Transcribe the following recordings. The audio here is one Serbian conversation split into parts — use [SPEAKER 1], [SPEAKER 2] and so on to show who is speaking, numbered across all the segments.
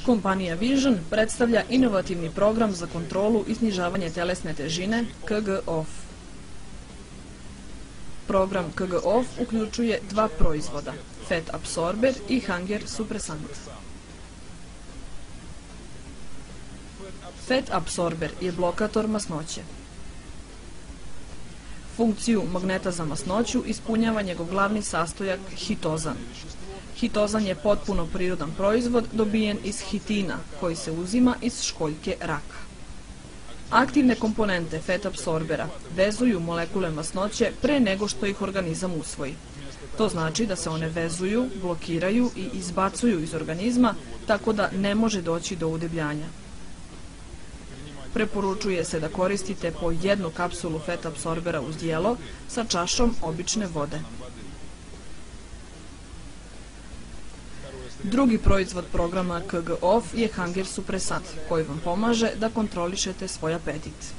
[SPEAKER 1] Kompanija Vision predstavlja inovativni program za kontrolu i snižavanje telesne težine KG-OFF. Program KG-OFF uključuje dva proizvoda, Fat Absorber i Hunger Suppressant. Fat Absorber je blokator masnoće. Funkciju magneta za masnoću ispunjava njegov glavni sastojak hitozan. Hitozan je potpuno prirodan proizvod dobijen iz hitina, koji se uzima iz školjke raka. Aktivne komponente Fat Absorbera vezuju molekule masnoće pre nego što ih organizam usvoji. To znači da se one vezuju, blokiraju i izbacuju iz organizma, tako da ne može doći do udebljanja. Preporučuje se da koristite po jednu kapsulu Fat Absorbera uz jelo sa čašom obične vode. Drugi proizvod programa KG-OFF je Hunger Suppressant, koji vam pomaže da kontrolišete svoj apetit.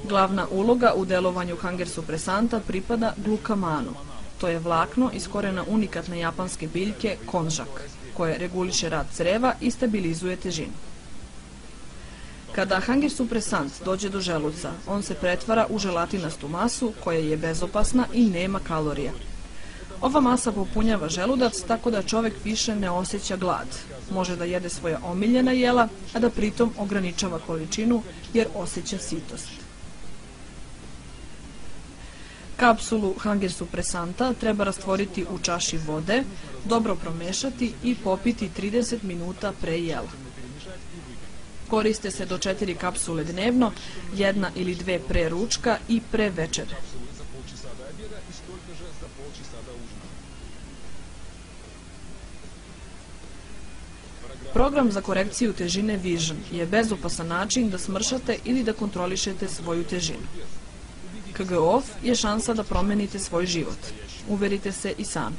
[SPEAKER 1] Glavna uloga u delovanju Hunger Suppressanta pripada glukamanu. To je vlakno iz korena unikatne japanske biljke konžak, koje reguliše rad creva i stabilizuje težinu. Kada Hunger Suppressant dođe do želuca, on se pretvara u želatinastu masu koja je bezopasna i nema kalorija. Ova masa popunjava želudac tako da čovek više ne osjeća glad. Može da jede svoja omiljena jela, a da pritom ograničava količinu jer osjeća sitost. Kapsulu Hunger Suppressanta treba rastvoriti u čaši vode, dobro promešati i popiti 30 minuta pre jela. Koriste se do 4 kapsule dnevno, jedna ili dve pre ručka i pre večere. Program za korekciju težine Vision je bezopasan način da smršate ili da kontrolišete svoju težinu. KG-OFF je šansa da promenite svoj život. Uverite se i sami.